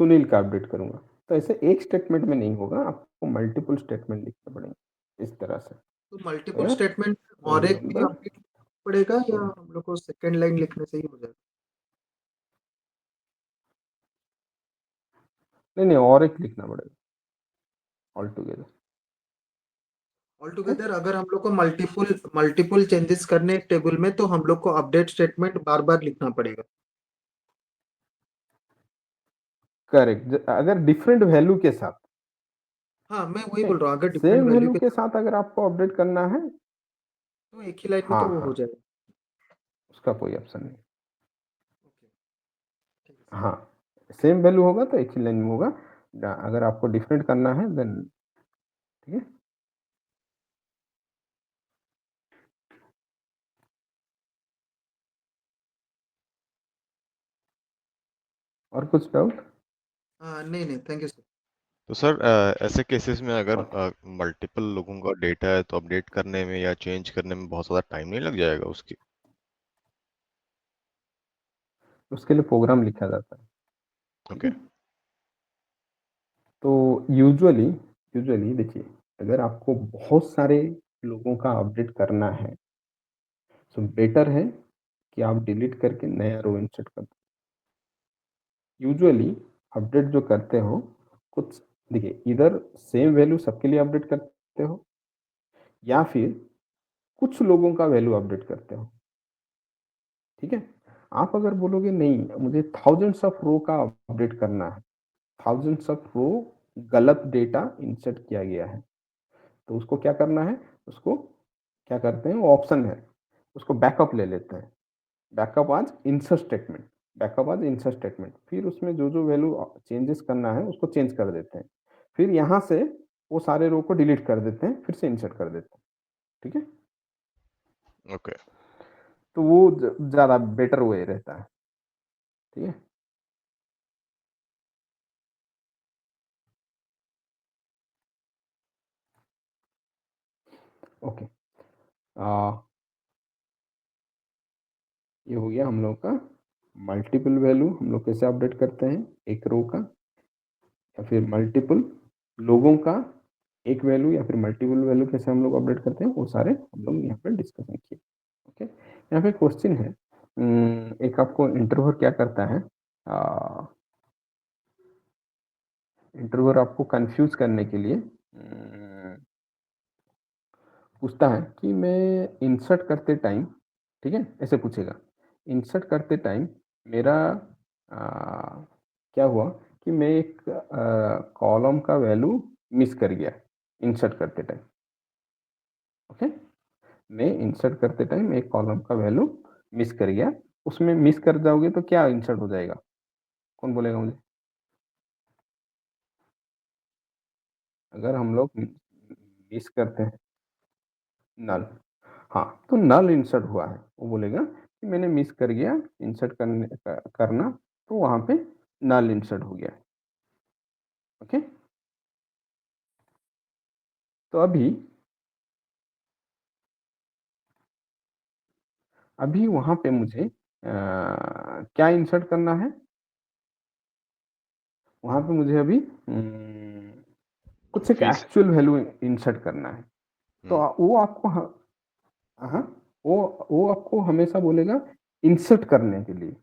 Sunil का अपडेट करूँगा, तो ऐसे एक स्टेटमेंट में नहीं होगा, आपको मल्टीपल स्टेटमेंट लिखने पड़ेंगे, इस तरह से। तो मल्टीपल अगर स्टेटमेंट और एक भी रिमेंबर अपडेट पड़ेगा या हम लोग को सेकंड लाइन लिखने से ही हो जाएगा? नहीं, नहीं और एक लिखना पड़ेगा ऑल टुगेदर। ऑल टुगेदर अगर हम लोग को मल्टीपल मल्टीपल चेंजेस करने एक टेबल में, तो हम लोग को अपडेट स्टेटमेंट बार-बार लिखना पड़ेगा। करेक्ट, अगर डिफरेंट वैल्यू के साथ, हाँ, मैं वही बोल रहा हूँ, अगर डिफरेंट सेम वैल्यू वैल्यू के के साथ साथ अगर आपको अपडेट करना है, तो एक ही लाइन में हाँ, तो वो हो हाँ, जाएगा। उसका कोई ऑप्शन नहीं। ओके, ठीक है। हाँ, सेम वैल्यू होगा तो एक ही लाइन में होगा, अगर आपको डिफरेंट करना है देन ठीक है। और कुछ डाउट? नहीं, नहीं, थैंक यू सर। तो सर ऐसे केसेस में अगर ओके, मल्टीपल लोगों का डेटा है तो अपडेट करने में या चेंज करने में बहुत ज़्यादा टाइम नहीं लग जाएगा उसकी? उसके लिए प्रोग्राम लिखा जाता है, ठीक ओके। है। तो यूजुअली यूजुअली देखिए, अगर आपको बहुत सारे लोगों का अपडेट करना है, तो बेटर है कि आप डिलीट करके नया रो इंसर्ट कर दो। यूजुअली अपडेट जो करते हो, कुछ देखिए, इधर सेम वैल्यू सबके लिए अपडेट करते हो या फिर कुछ लोगों का वैल्यू अपडेट करते हो, ठीक है। आप अगर बोलोगे नहीं मुझे थाउजेंड्स ऑफ रो का अपडेट करना है, थाउजेंड्स ऑफ रो गलत डेटा इंसर्ट किया गया है, तो उसको क्या करना है, उसको क्या करते हैं, वो ऑप्शन है, उसको बैकअप ले लेते हैं। बैकअप आज इंसर्ट स्टेटमेंट, बैकअप आज इंसर्ट स्टेटमेंट, फिर उसमें जो जो वैल्यू चेंजेस करना है उसको चेंज कर देते हैं, फिर यहाँ से वो सारे रो को डिलीट कर देते हैं, फिर से इंसर्ट कर देते हैं, ठीक है। ओके। तो वो ज़्यादा बेटर वे रहता है, ठीक है। ओके, ये हो गया हम लोग का मल्टीपल वैल्यू हम लोग कैसे अपडेट करते हैं एक रो का, या फिर मल्टीपल लोगों का एक वैल्यू, या फिर मल्टीपल वैल्यू कैसे हम लोग अपडेट करते हैं, वो सारे हम लोग यहाँ पे डिस्कशन किए। ओके, यहाँ पे क्वेश्चन है, एक आपको इंटरव्यूअर क्या करता है, इंटरव्यूअर आपको कंफ्यूज करने के लिए पूछता है कि मैं इंसर्ट करते टाइम, ठीक है, ऐसे पूछेगा, इंसर्ट करते टाइम मेरा क्या हुआ कि मैं एक कॉलम का वैल्यू मिस कर गया इंसर्ट करते टाइम। ओके, मैं इंसर्ट करते टाइम एक कॉलम का वैल्यू मिस कर गया, उसमें मिस कर जाओगे तो क्या इंसर्ट हो जाएगा, कौन बोलेगा मुझे? अगर हम लोग मिस करते हैं नल, हाँ, तो नल इंसर्ट हुआ है, वो बोलेगा कि मैंने मिस कर गया इंसर्ट करना, तो वहाँ पे नल इंसर्ट हो गया। ओके, तो अभी अभी वहाँ पे मुझे क्या इंसर्ट करना है, वहाँ पे मुझे अभी कुछ एक फीस। एक्चुअल वैल्यू इंसर्ट करना है। तो वो आपको हाँ, वो आपको हमेशा बोलेगा इंसर्ट करने के लिए,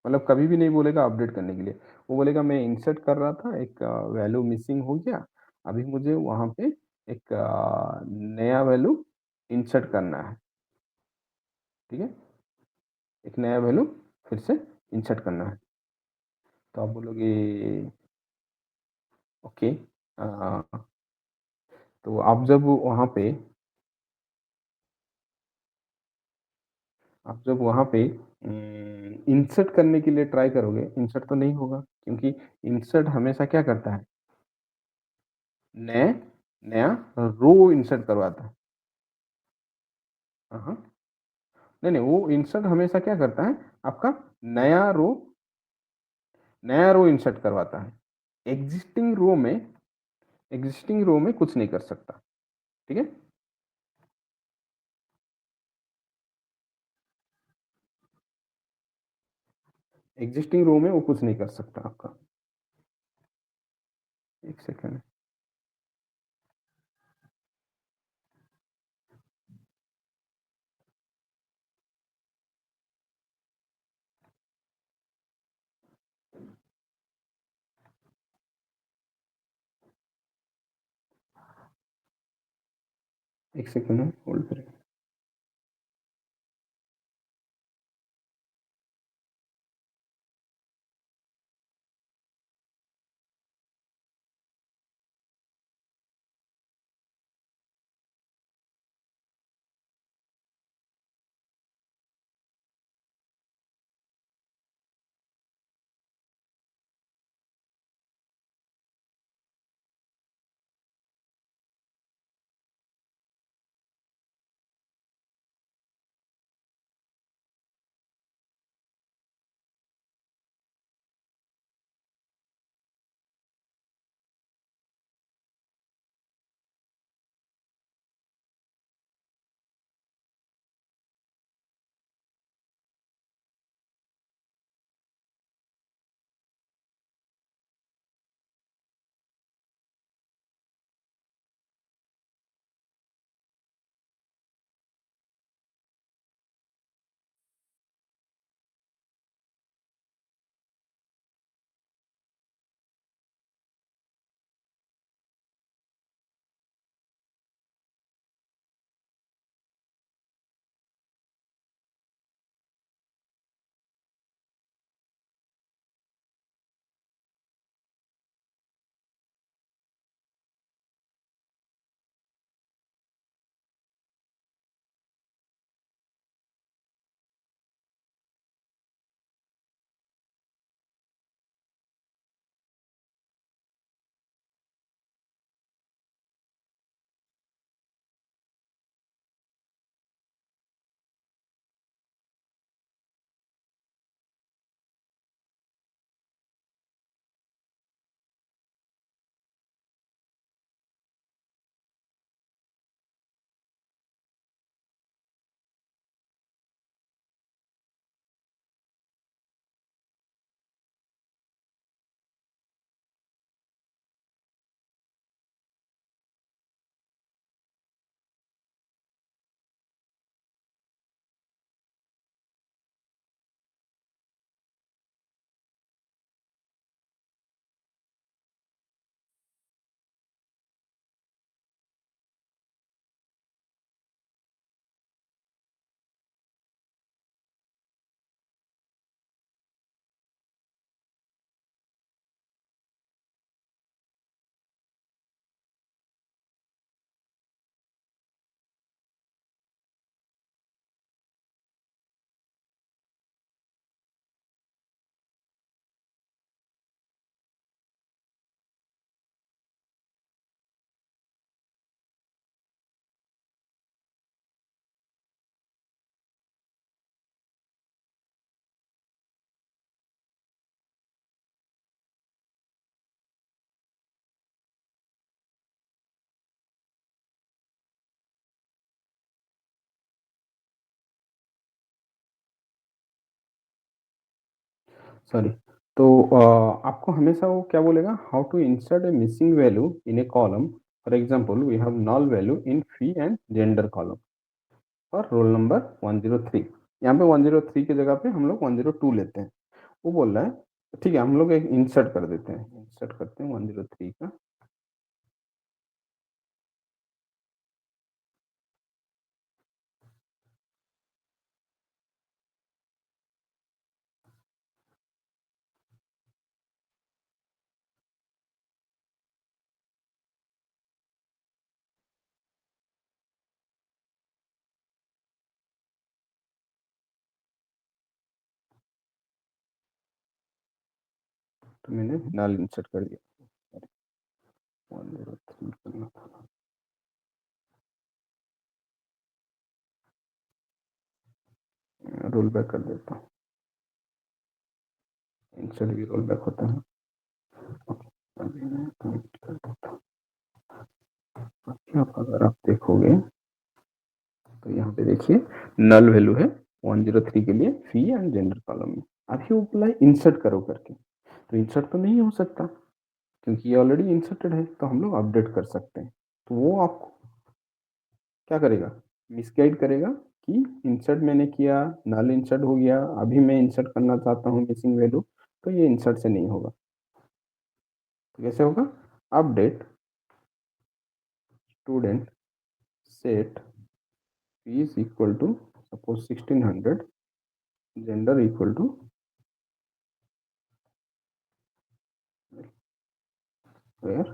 मतलब कभी भी नहीं बोलेगा अपडेट करने के लिए, वो बोलेगा मैं इंसर्ट कर रहा था, एक वैल्यू मिसिंग हो गया, अभी मुझे वहाँ पे एक नया वैल्यू इंसर्ट करना है, ठीक है, एक नया वैल्यू फिर से इंसर्ट करना है। तो आप बोलोगे ओके, तो आप जब वहाँ पे इंसर्ट करने के लिए ट्राई करोगे, इंसर्ट तो नहीं होगा, क्योंकि इंसर्ट हमेशा क्या करता है, नए नया रो इंसर्ट करवाता है। हाँ, नहीं नहीं, वो इंसर्ट हमेशा क्या करता है, आपका नया रो इंसर्ट करवाता है, एग्जिस्टिंग रो में कुछ नहीं कर सकता, ठीक है। एग्जिस्टिंग रो में वो कुछ नहीं कर सकता आपका। एक सेकंड, एक सेकंड होल्ड करें। सॉरी। तो आपको हमेशा वो क्या बोलेगा, how to insert a missing value in a column. For example we have null value in fee and gender column और रोल नंबर 103। यहाँ पे 103 की जगह पे हम लोग 102 लेते हैं। वो बोल रहा है ठीक है, हम लोग एक इंसर्ट कर देते हैं, इंसर्ट करते हैं 103 का। तो मैंने नल इंसर्ट कर दिया, 103 करना था। रोल बैक कर देता हूँ, इंसर्ट भी रोल बैक होता है। अभी मैं commit कर देता हूँ। अब अगर आप देखोगे तो यहाँ पे देखिए नल वैल्यू है 103 के लिए फी एंड जेंडर कॉलम में। अभी वो बोला इंसर्ट करो करके, तो इंसर्ट तो नहीं हो सकता क्योंकि ये ऑलरेडी इंसर्टेड है, तो हम लोग अपडेट कर सकते हैं। तो वो आपको क्या करेगा, मिसगाइड करेगा कि इंसर्ट मैंने किया, नल इंसर्ट हो गया, अभी मैं इंसर्ट करना चाहता हूँ मिसिंग वैल्यू, तो ये इंसर्ट से नहीं होगा। तो कैसे होगा, update student set fee is equal to suppose 1600, gender equal to where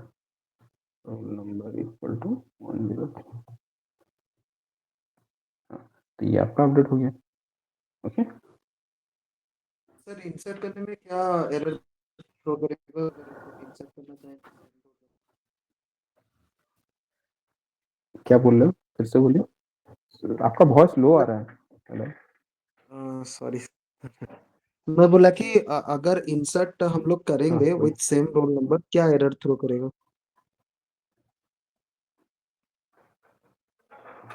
roll number equal to 103। तो ये आपका अपडेट हो गया। ओके, सर इंसर्ट करने में क्या एरर थ्रो करेगा अगर हम लोग इंसर्ट करना चाहें? क्या बोल रहे हो, फिर से बोलिए, आपका वॉइस लो आ रहा है। हेलो, सॉरी मैं बोला कि अगर इंसर्ट हम लोग करेंगे हाँ विथ सेम रोल नंबर क्या एरर थ्रो करेगा?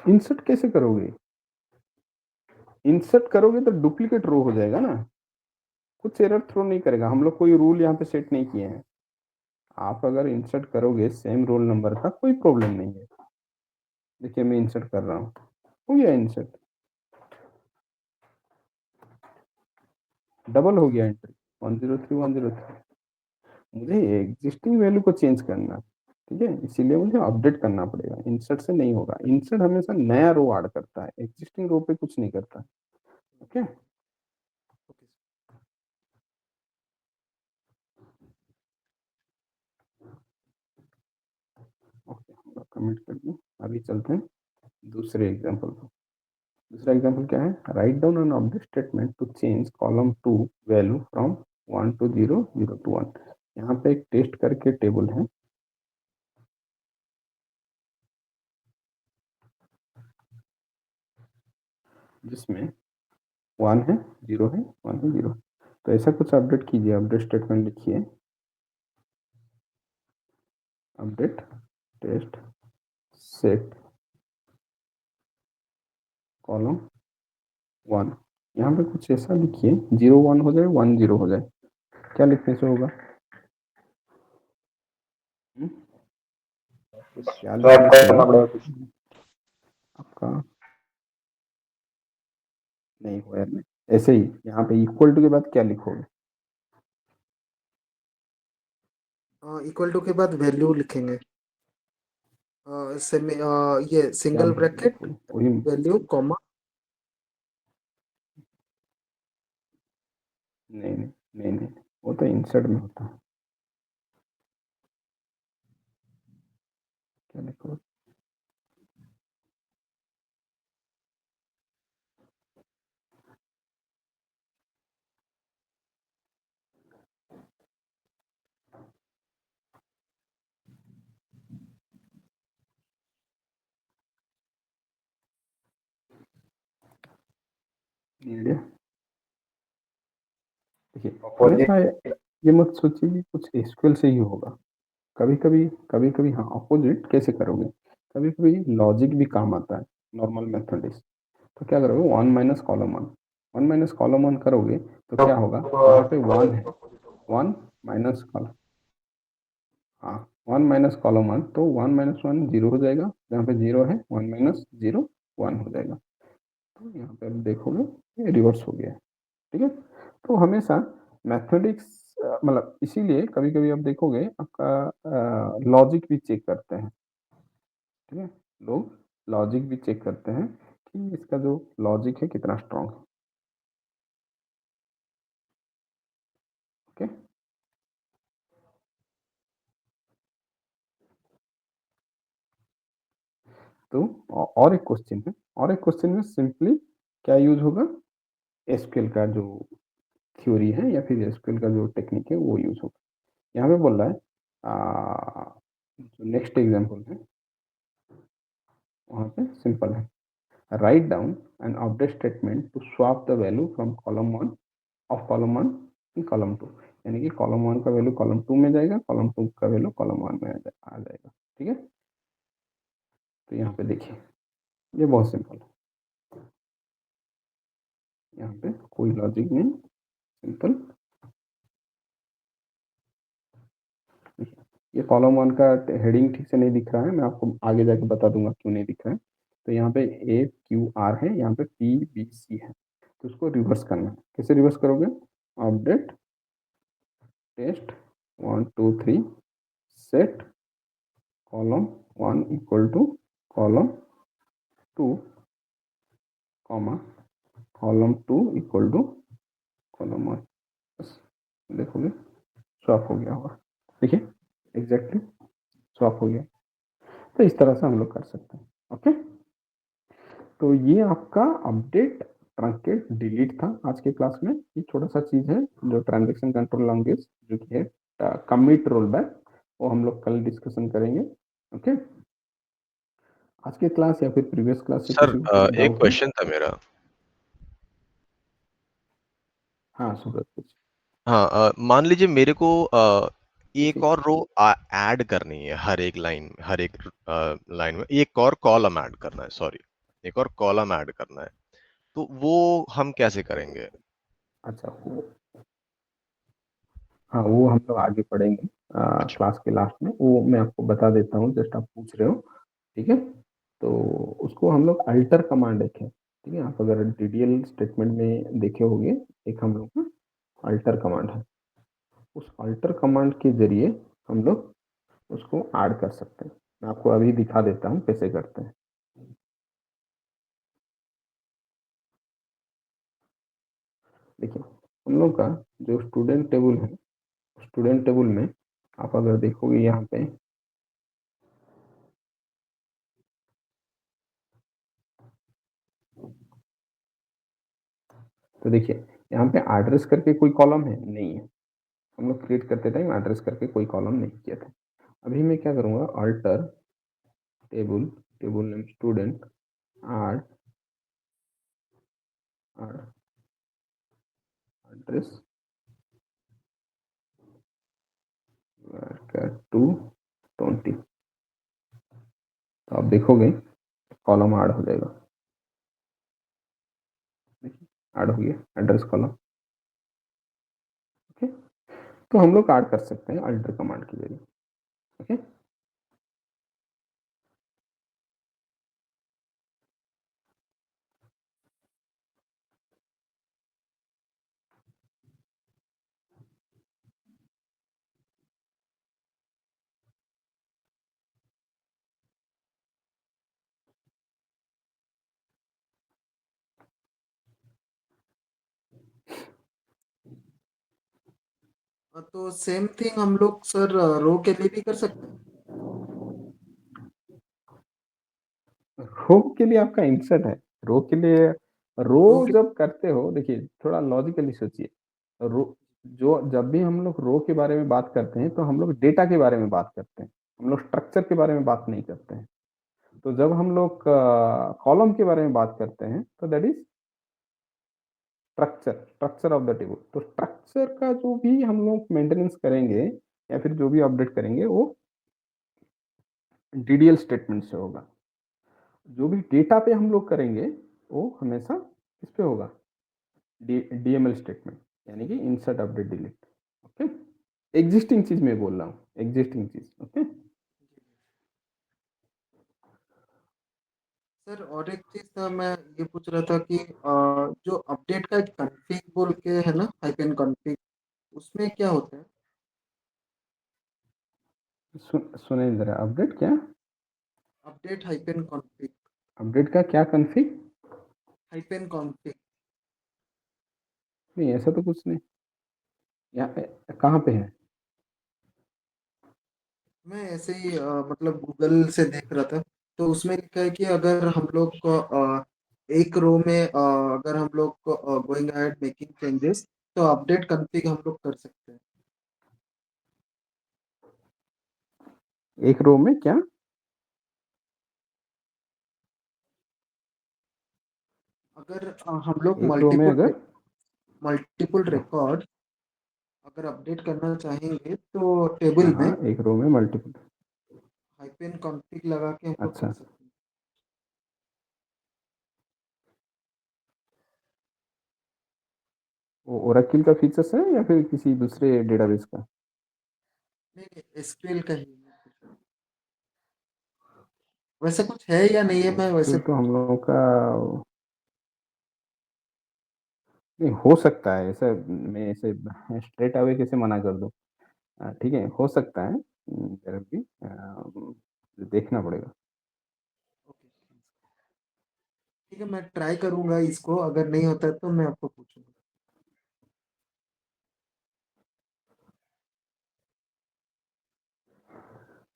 इंसर्ट कैसे करोगे, इंसर्ट करोगे तो डुप्लीकेट रो हो जाएगा ना, कुछ एरर थ्रो नहीं करेगा। हम लोग कोई रूल यहाँ पे सेट नहीं किए हैं। आप अगर इंसर्ट करोगे सेम रोल नंबर का कोई प्रॉब्लम नहीं है। देखिए मैं इंसर्ट कर रहा हूँ, हो गया इंसर्ट, डबल हो गया एंट्री 103 103। मुझे एग्जिस्टिंग वैल्यू को चेंज करना है, ठीक है, इसीलिए मुझे अपडेट करना पड़ेगा, इंसर्ट से नहीं होगा। इंसर्ट हमेशा नया रो ऐड करता है, एग्जिस्टिंग रो पे कुछ नहीं करता। ओके, ओके कमेंट कर दूं। अभी चलते हैं दूसरे एग्जांपल पर। दूसरा एग्जांपल क्या है, write down an update statement to change column 2 value from 1 to 0 0 to 1। यहाँ पे एक टेस्ट करके टेबल है जिसमें 1 है 0 है 1 है 0। तो ऐसा कुछ अपडेट कीजिए, अपडेट स्टेटमेंट लिखिए, अपडेट टेस्ट सेट कॉलम 1। यहाँ पे कुछ ऐसा लिखिए 0 1 हो जाए 1 0 हो जाए। क्या लिखने से होगा, क्या लिखने स्वैप से करना पड़ेगा कुछ। आपका नहीं हो यार, नहीं ऐसे ही यहाँ पे इक्वल टू के बाद क्या लिखोगे, इक्वल टू के बाद वैल्यू लिखेंगे, सेमी ये क्या सिंगल ब्रैकेट लिखोगे वही। Value comma. नहीं नहीं नहीं नहीं, वो तो इंसर्ट में होता है। क्या लिखोगे, आइडिया। देखिए अपोजिट हमेशा ये मत सोचिए कि कुछ एसक्यूएल से ही होगा। कभी कभी हाँ, अपोजिट कैसे करोगे, कभी कभी लॉजिक भी काम आता है, नॉर्मल मैथमेटिक्स। तो क्या करोगे, 1 माइनस कॉलम 1, 1 माइनस कॉलम 1 करोगे तो क्या होगा, यहाँ पे 1 है, 1 माइनस कॉलम, हाँ 1 माइनस कॉलम 1, तो 1 माइनस 1 0 हो जाएगा, जहाँ पे 0 है 1 माइनस 0 1 हो जाएगा। तो यहाँ पे आप देखोगे ये रिवर्स हो गया है, ठीक है। तो हमेशा मैथमेटिक्स मतलब इसीलिए कभी कभी आप देखोगे आपका लॉजिक भी चेक करते हैं, ठीक है, लोग लॉजिक भी चेक करते हैं कि इसका जो लॉजिक है कितना स्ट्रांग है। ओके, तो और एक क्वेश्चन है, और एक क्वेश्चन में सिंपली क्या यूज होगा, एसक्यूएल का जो थ्योरी है या फिर एसक्यूएल का जो टेक्निक है वो यूज होगा। यहाँ पे बोल रहा है जो नेक्स्ट एग्जांपल है वहाँ पे सिंपल है, write down an update statement to swap the value from column 1 of column 1 in column 2। यानी कि कॉलम 1 का वैल्यू कॉलम 2 में जाएगा, कॉलम 2 का वैल्यू कॉलम 1 में आ जाएगा। ठीक है? तो यहाँ पे देखिए, ये बहुत सिंपल है। यहाँ पे कोई लॉजिक नहीं, सिंपल। ये कॉलम 1 का हेडिंग ठीक से नहीं दिख रहा है, मैं आपको आगे जाके बता दूंगा क्यों नहीं दिख रहा है। तो यहाँ पे ए क्यू आर है, यहाँ पे पी बी सी है, तो उसको रिवर्स करना है। कैसे रिवर्स करोगे? Update test 1 2 3 set column 1 equal to column 2 comma column 2 equal to column 1। बस देखोगे स्वैप हो गया होगा। देखिए एग्जैक्टली स्वैप हो गया। तो इस तरह से हम लोग कर सकते हैं। ओके, तो ये आपका अपडेट ट्रंकेट डिलीट था आज के क्लास में। ये छोटा सा चीज है जो ट्रांजेक्शन कंट्रोल लैंग्वेज जो कि है कमिट रोलबैक, वो हम लोग कल डिस्कशन करेंगे। ओके, आज के क्लास या फिर प्रीवियस क्लास से सर किसी को कुछ एक डाउट है? क्वेश्चन था मेरा। हाँ सुब्रत कुछ हाँ, मान लीजिए मेरे को एक देखिए। और रो ऐड करनी है हर एक लाइन, हर एक लाइन में एक और कॉलम ऐड करना है, सॉरी, एक और कॉलम ऐड करना है, तो वो हम कैसे करेंगे? अच्छा वो, हाँ वो हम लोग आगे पढ़ेंगे अच्छा। क्लास के लास्ट में। वो मैं आपको बता देता हूँ, जस्ट आप पूछ रहे हो। ठीक है, तो उसको हम लोग अल्टर कमांड एक है। ठीक है, आप अगर डीडीएल स्टेटमेंट में देखे होंगे, एक हम लोग का अल्टर कमांड है। उस अल्टर कमांड के जरिए हम लोग उसको ऐड कर सकते हैं। मैं आपको अभी दिखा देता हूँ कैसे करते हैं। देखिए, हम लोग का जो स्टूडेंट टेबल है, स्टूडेंट टेबल में आप अगर देखोगे यहाँ पे, तो देखिए यहाँ पे एड्रेस करके कोई कॉलम है नहीं है। हम लोग क्रिएट करते टाइम एड्रेस करके कोई कॉलम नहीं किया था। अभी मैं क्या करूँगा, alter table, table name student, add address to 20। तो आप देखोगे कॉलम ऐड हो जाएगा। ऐड हो गया एड्रेस कॉलम। ओके, तो हम लोग ऐड कर सकते हैं अल्टर कमांड के जरिए। ओके, तो सेम थिंग हम लोग सर रो के लिए भी कर सकते हैं। रो के लिए आपका इंसर्ट है। रो के लिए, रो रो के जब करते हो, देखिए थोड़ा लॉजिकली सोचिए। रो, जो जब भी हम लोग रो के बारे में बात करते हैं तो हम लोग डेटा के बारे में बात करते हैं, हम लोग स्ट्रक्चर के बारे में बात नहीं करते हैं। तो जब हम लोग कॉलम के बारे में बात करते हैं तो that is structure, structure of the table. तो स्ट्रक्चर का जो भी हम लोग मेंटेनेंस करेंगे या फिर जो भी अपडेट करेंगे वो डीडीएल स्टेटमेंट से होगा। जो भी डेटा पे हम लोग करेंगे वो हमेशा किस पे होगा, डीएमएल स्टेटमेंट, यानी कि insert update delete. Okay, existing चीज में बोल रहा हूँ, एग्जिस्टिंग चीज। ओके, सर और एक चीज था, मैं ये पूछ रहा था कि जो अपडेट का एक कॉन्फ़िग बोल के है ना, हाइफन कॉन्फ़िग, उसमें क्या होता है? सुने जरा, अपडेट क्या, अपडेट हाइफन कॉन्फ़िग, अपडेट का क्या कन्फिग? Hyphen config. नहीं ऐसा तो कुछ नहीं, यहाँ कहाँ पे है? मैं ऐसे ही मतलब गूगल से देख रहा था, तो उसमें लिखा है कि अगर हम लोग को एक रो में अगर हम लोग को गोइंग अहेड मेकिंग चेंजेस, तो अपडेट कॉन्फ़िग हम लोग कर सकते हैं। एक रो में क्या? अगर हम लोग एक रो में अगर, मल्टीपल हाँ, रिकॉर्ड अगर अपडेट करना चाहेंगे तो टेबल में हाँ, एक रो में मल्टीपल। हाइपेन कॉन्फिग लगा के हम लोग अच्छा। कर सकते हैं। वो ओरेकल का फीचर्स है या फिर किसी दूसरे डेटाबेस का? नहीं नहीं, एसक्यूएल का ही मैं पूछ रहा हूँ। वैसे कुछ है या नहीं है, मैं वैसे एसक्यूएल तो हम लोगों का नहीं हो सकता है ऐसा। मैं ऐसे स्ट्रेट अवे कैसे मना कर दूं? ठीक है, हो सकता है। जरा भी देखना पड़ेगा। ओके ठीक है, मैं ट्राई करूंगा इसको, अगर नहीं होता है तो मैं आपको पूछूंगा।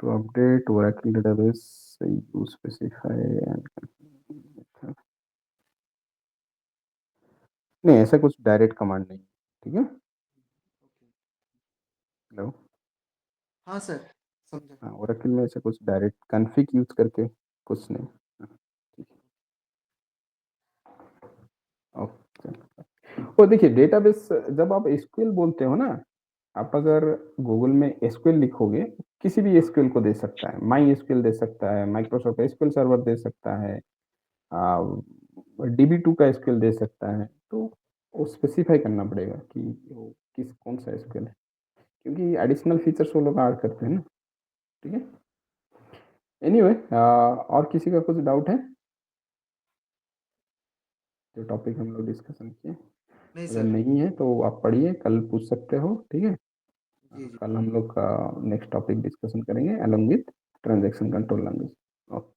To update Oracle database, you specify and नहीं, ऐसा कुछ डायरेक्ट कमांड नहीं, ठीक है? Okay hello. हाँ सर, समझा। हाँ, Oracle में ऐसा कुछ डायरेक्ट कॉन्फ़िग यूज करके कुछ नहीं। हाँ, ठीक है, ओके। और देखिए डेटाबेस जब आप एसक्यूएल बोलते हो ना, आप अगर गूगल में एसक्यूएल लिखोगे, किसी भी एसक्यूएल को दे सकता है, माई एसक्यूएल दे सकता है, माइक्रोसॉफ्ट एसक्यूएल सर्वर दे सकता है, DB2 का एसक्यूएल दे सकता है। तो वो स्पेसिफाई करना पड़ेगा कि वो किस कौन सा एसक्यूएल है, क्योंकि एडिशनल फीचर्स वो लोग ऐड करते हैं ना, ठीक है? एनीवे और किसी का कुछ डाउट है? जो टॉपिक हम लोग डिस्कशन किए, नहीं अगर सर। नहीं है तो आप पढ़िए, कल पूछ सकते हो, ठीक है? जी जी। कल हम लोग नेक्स्ट टॉपिक डिस्कशन करेंगे along with transaction control language. Okay.